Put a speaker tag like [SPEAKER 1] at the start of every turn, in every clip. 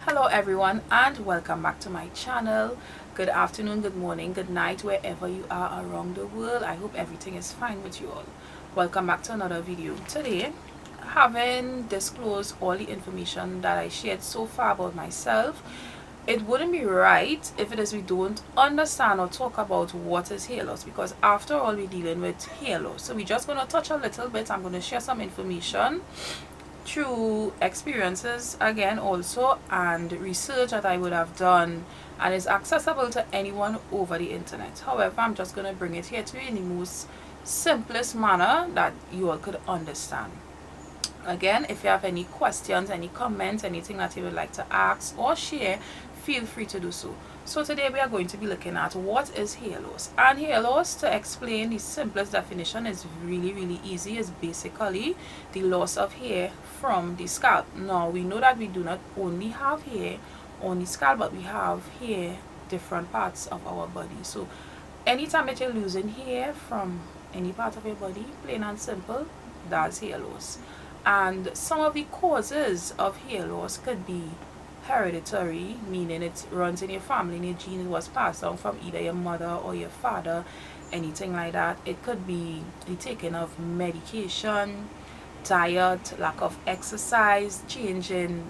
[SPEAKER 1] Hello everyone and welcome back to my channel. Good afternoon, good morning, good night, wherever you are around the world. I hope everything is fine with you all. Welcome back to another video. Today, having disclosed all the information that I shared so far about myself, it wouldn't be right if it is we don't understand or talk about what is hair loss, because after all we're dealing with hair loss. So we're just going to touch a little bit. I'm going to share some information through experiences again also, and research that I would have done, and is accessible to anyone over the internet. However, I'm just going to bring it here to you in the most simplest manner that you all could understand. Again, if you have any questions, any comments, anything that you would like to ask or share, feel free to do so. So today we are going to be looking at what is hair loss. And hair loss, to explain the simplest definition, is really easy. It's basically the loss of hair from the scalp. Now we know that we do not only have hair on the scalp, but we have hair different parts of our body. So anytime that you're losing hair from any part of your body, plain and simple, that's hair loss. And some of the causes of hair loss could be hereditary, meaning it runs in your family, in your gene, it was passed down from either your mother or your father, anything like that. It could be the taking of medication, diet, lack of exercise, change in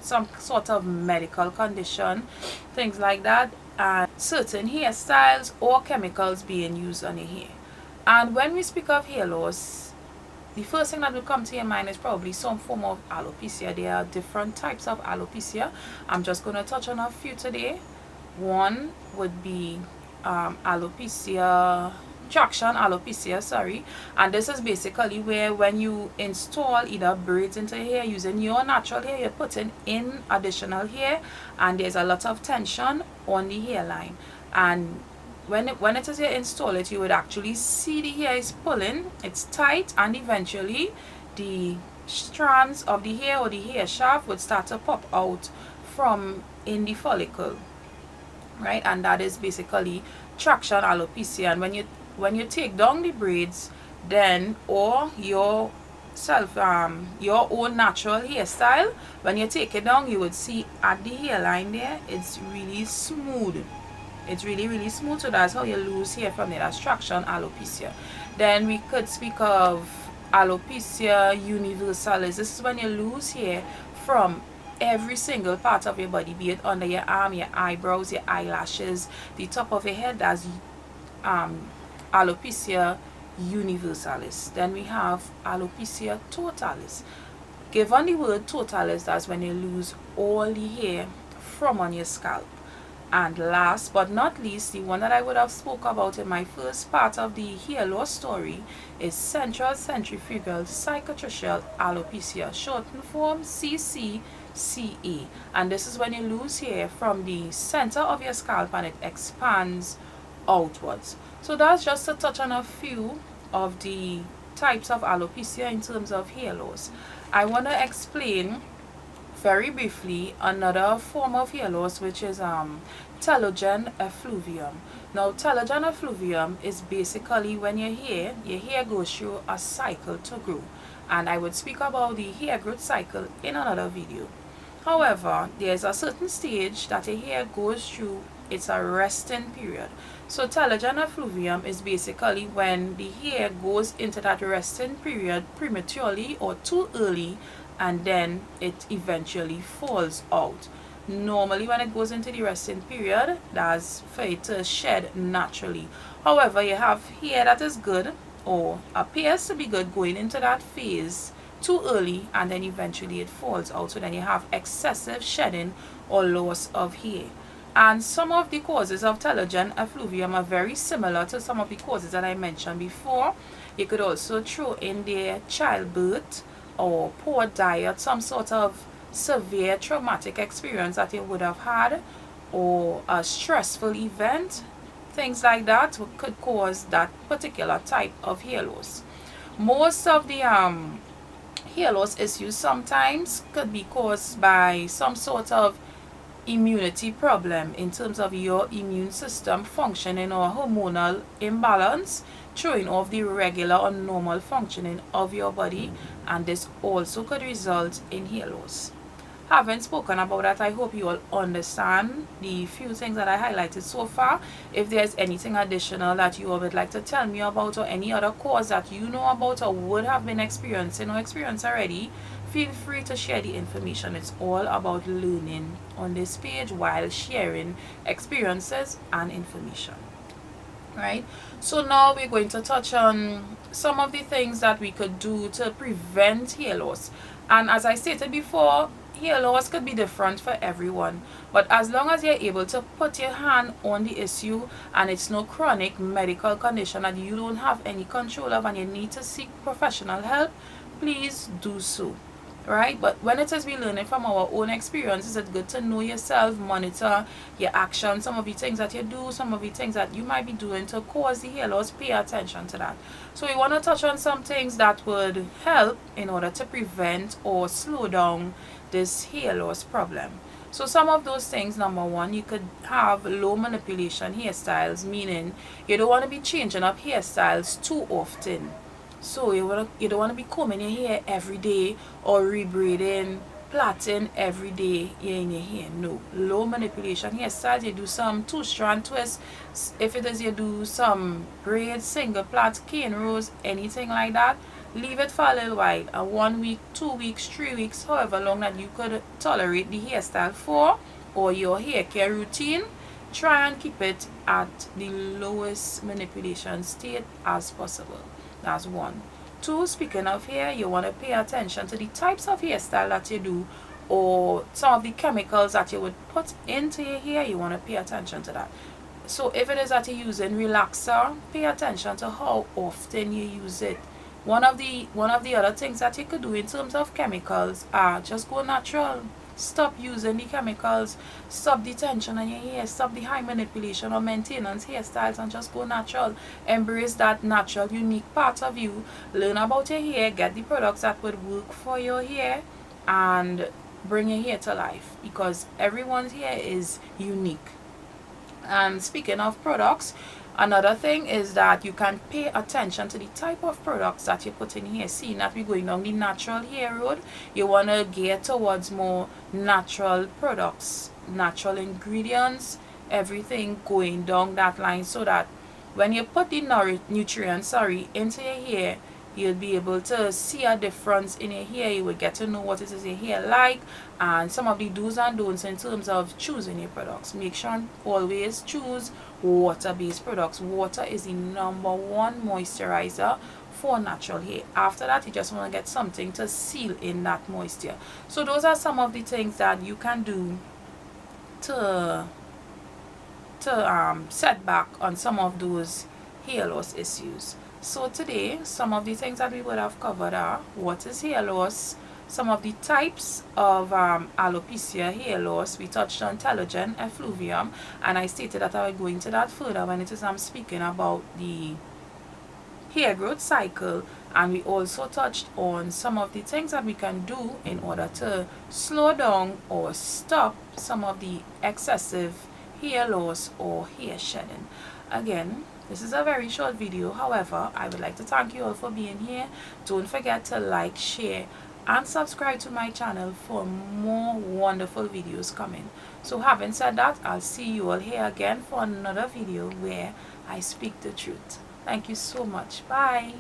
[SPEAKER 1] some sort of medical condition, things like that, and certain hairstyles or chemicals being used on your hair. And when we speak of hair loss, the first thing that will come to your mind is probably some form of alopecia. There are different types of alopecia. I'm just going to touch on a few today. One would be alopecia, traction alopecia, sorry. And this is basically where when you install either braids into hair using your natural hair, you're putting in additional hair, and there's a lot of tension on the hairline. And when it is you install it, you would actually see the hair is pulling, it's tight, and eventually the strands of the hair or the hair shaft would start to pop out from in the follicle, right? And that is basically traction alopecia. And when you take down the braids, then, or your own natural hairstyle, when you take it down, you would see at the hairline there, it's really smooth. It's really smooth. So that's how you lose hair from there. That's traction alopecia. Then we could speak of alopecia universalis. This is when you lose hair from every single part of your body, be it under your arm, your eyebrows, your eyelashes, the top of your head. That's alopecia universalis. Then we have alopecia totalis. Given the word totalis, that's when you lose all the hair from on your scalp. And last but not least, the one that I would have spoke about in my first part of the hair loss story is central centrifugal cicatricial alopecia, shortened form CCCA. And this is when you lose hair from the center of your scalp and it expands outwards. So that's just to touch on a few of the types of alopecia in terms of hair loss. I want to explain very briefly another form of hair loss, which is telogen effluvium. Now telogen effluvium is basically when your hair goes through a cycle to grow, and I would speak about the hair growth cycle in another video. However, there's a certain stage that your hair goes through, it's a resting period. So telogen effluvium is basically when the hair goes into that resting period prematurely or too early, and then it eventually falls out. Normally when it goes into the resting period, that's for it to shed naturally. However, you have hair that is good or appears to be good going into that phase too early, and then eventually it falls out. So then you have excessive shedding or loss of hair. And some of the causes of telogen effluvium are very similar to some of the causes that I mentioned before. You could also throw in their childbirth, or poor diet, some sort of severe traumatic experience that you would have had, or a stressful event, things like that could cause that particular type of hair loss. Most of the hair loss issues sometimes could be caused by some sort of immunity problem in terms of your immune system functioning or hormonal imbalance throwing off the regular or normal functioning of your body, and this also could result in hair loss. Having spoken about that, I hope you all understand the few things that I highlighted so far. If there's anything additional that you all would like to tell me about, or any other cause that you know about or would have been experiencing or experienced already, feel free to share the information. It's all about learning on this page while sharing experiences and information. Right, so now we're going to touch on some of the things that we could do to prevent hair loss. And as I stated before, hair loss could be different for everyone, but as long as you're able to put your hand on the issue and it's no chronic medical condition that you don't have any control of and you need to seek professional help, please do so. Right, but when it is we learning from our own experiences, it's good to know yourself, monitor your actions, some of the things that you do, some of the things that you might be doing to cause the hair loss. Pay attention to that. So we want to touch on some things that would help in order to prevent or slow down this hair loss problem. So some of those things: number one, you could have low manipulation hairstyles, meaning you don't want to be changing up hairstyles too often. So you don't want to be combing your hair every day or rebraiding, plaiting every day in your hair. No. Low manipulation hairstyles, you do some 2-strand twists. If it is, you do some braids, single plait, cane rows, anything like that. Leave it for a little while, 1 week, 2 weeks, 3 weeks, however long that you could tolerate the hairstyle for, or your hair care routine. Try and keep it at the lowest manipulation state as possible. That's 1. 2, speaking of hair, you want to pay attention to the types of hairstyle that you do, or some of the chemicals that you would put into your hair. You want to pay attention to that. So if it is that you're using relaxer, pay attention to how often you use it. One of the other things that you could do in terms of chemicals are just go natural. Stop using the chemicals, stop the tension on your hair, stop the high manipulation or maintenance hairstyles, and just go natural. Embrace that natural, unique part of you. Learn about your hair, get the products that would work for your hair, and bring your hair to life, because everyone's hair is unique. And speaking of products, another thing is that you can pay attention to the type of products that you put in here. Seeing that we're going down the natural hair road, you want to gear towards more natural products, natural ingredients, everything going down that line, so that when you put the nutrients into your hair, you'll be able to see a difference in your hair. You will get to know what it is your hair like, and some of the do's and don'ts in terms of choosing your products. Make sure always choose water-based products. Water is the #1 moisturizer for natural hair. After that, you just want to get something to seal in that moisture. So those are some of the things that you can do to set back on some of those hair loss issues. So today, some of the things that we would have covered are: what is hair loss, some of the types of alopecia hair loss. We touched on telogen effluvium, and I stated that I would go into that further when it is I'm speaking about the hair growth cycle. And we also touched on some of the things that we can do in order to slow down or stop some of the excessive hair loss or hair shedding. Again, this is a very short video. However, I would like to thank you all for being here. Don't forget to like, share, and subscribe to my channel for more wonderful videos coming. So having said that, I'll see you all here again for another video where I speak the truth. Thank you so much. Bye.